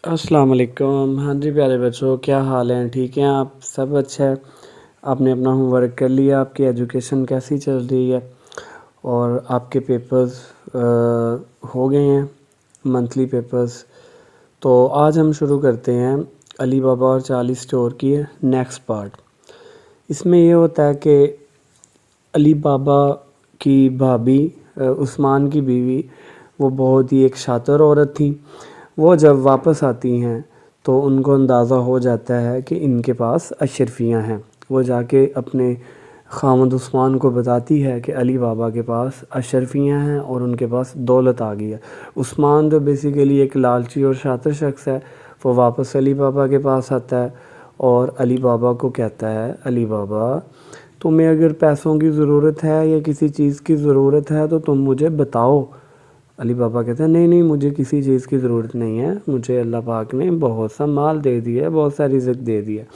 السلام علیکم. ہاں جی پیارے بچوں، کیا حال ہیں؟ ٹھیک ہیں آپ؟ سب اچھا ہے؟ آپ نے اپنا ہوم ورک کر لیا؟ آپ کی ایجوکیشن کیسی چل رہی ہے؟ اور آپ کے پیپرز ہو گئے ہیں، منتھلی پیپرز؟ تو آج ہم شروع کرتے ہیں علی بابا اور چارلی اسٹور کی نیکسٹ پارٹ. اس میں یہ ہوتا ہے کہ علی بابا کی بھابھی عثمان کی بیوی وہ بہت ہی ایک شاطر عورت تھی. وہ جب واپس آتی ہیں تو ان کو اندازہ ہو جاتا ہے کہ ان کے پاس اشرفیاں ہیں. وہ جا کے اپنے خاوند عثمان کو بتاتی ہے کہ علی بابا کے پاس اشرفیاں ہیں اور ان کے پاس دولت آ گئی ہے. عثمان جو بیسیکلی ایک لالچی اور شاطر شخص ہے، وہ واپس علی بابا کے پاس آتا ہے اور علی بابا کو کہتا ہے، علی بابا تمہیں اگر پیسوں کی ضرورت ہے یا کسی چیز کی ضرورت ہے تو تم مجھے بتاؤ. علی بابا کہتے ہیں نہیں مجھے کسی چیز کی ضرورت نہیں ہے، مجھے اللہ پاک نے بہت سا مال دے دیا ہے، بہت سا رزق دے دیا ہے.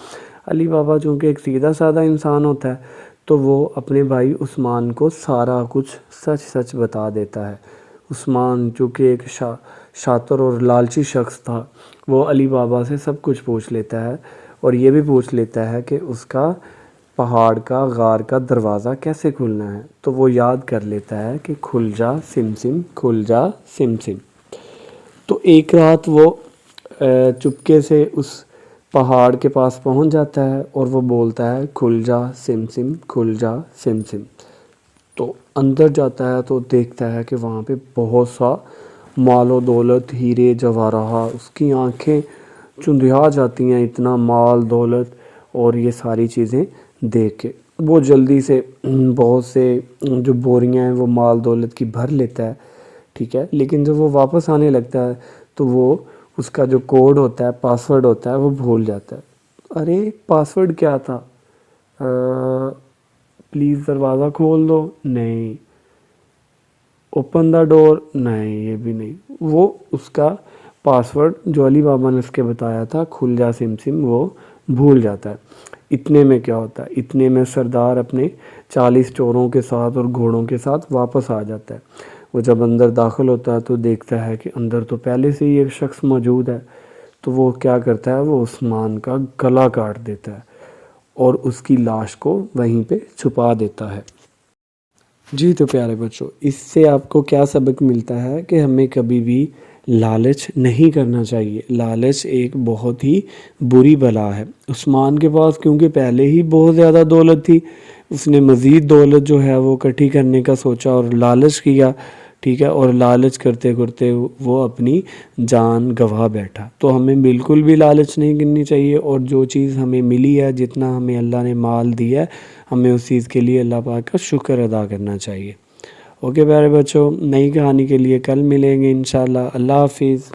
علی بابا چونکہ ایک سیدھا سادہ انسان ہوتا ہے تو وہ اپنے بھائی عثمان کو سارا کچھ سچ سچ بتا دیتا ہے. عثمان چونکہ ایک شاطر اور لالچی شخص تھا، وہ علی بابا سے سب کچھ پوچھ لیتا ہے اور یہ بھی پوچھ لیتا ہے کہ اس کا پہاڑ کا غار کا دروازہ کیسے کھلنا ہے. تو وہ یاد کر لیتا ہے کہ کھل جا سم سم، کھل جا سم سم. تو ایک رات وہ چپکے سے اس پہاڑ کے پاس پہنچ جاتا ہے اور وہ بولتا ہے کھل جا سم سم، کھل جا سم سم. تو اندر جاتا ہے تو دیکھتا ہے کہ وہاں پہ بہت سا مال و دولت، ہیرے جواہرات. اس کی آنکھیں چندھیا جاتی ہیں، اتنا مال دولت اور یہ ساری چیزیں دیکھ کے. وہ جلدی سے بہت سے جو بوریاں ہیں وہ مال دولت کی بھر لیتا ہے، ٹھیک ہے. لیکن جب وہ واپس آنے لگتا ہے تو وہ اس کا جو کوڈ ہوتا ہے، پاسورڈ ہوتا ہے، وہ بھول جاتا ہے. ارے پاسورڈ کیا تھا؟ پلیز دروازہ کھول دو، نہیں. اوپن دا ڈور، نہیں یہ بھی نہیں. وہ اس کا پاسورڈ جو علی بابا نے اس کے بتایا تھا کھل جا سم سم، وہ بھول جاتا ہے. اتنے میں کیا ہوتا ہے، اتنے میں سردار اپنے 40 چوروں کے ساتھ اور گھوڑوں کے ساتھ واپس آ جاتا ہے. وہ جب اندر داخل ہوتا ہے تو دیکھتا ہے کہ اندر تو پہلے سے ہی ایک شخص موجود ہے. تو وہ کیا کرتا ہے، وہ عثمان کا گلا کاٹ دیتا ہے اور اس کی لاش کو وہیں پہ چھپا دیتا ہے. جی تو پیارے بچوں، اس سے آپ کو کیا سبق ملتا ہے کہ ہمیں کبھی بھی لالچ نہیں کرنا چاہیے. لالچ ایک بہت ہی بری بلا ہے. عثمان کے پاس کیونکہ پہلے ہی بہت زیادہ دولت تھی، اس نے مزید دولت جو ہے وہ اکٹھی کرنے کا سوچا اور لالچ کیا، ٹھیک ہے. اور لالچ کرتے کرتے وہ اپنی جان گنوا بیٹھا. تو ہمیں بالکل بھی لالچ نہیں کرنی چاہیے، اور جو چیز ہمیں ملی ہے، جتنا ہمیں اللہ نے مال دیا ہے، ہمیں اس چیز کے لیے اللہ پاک کا شکر ادا کرنا چاہیے. اوکے پیارے بچوں، نئی کہانی کے لیے کل ملیں گے انشاءاللہ. اللہ حافظ.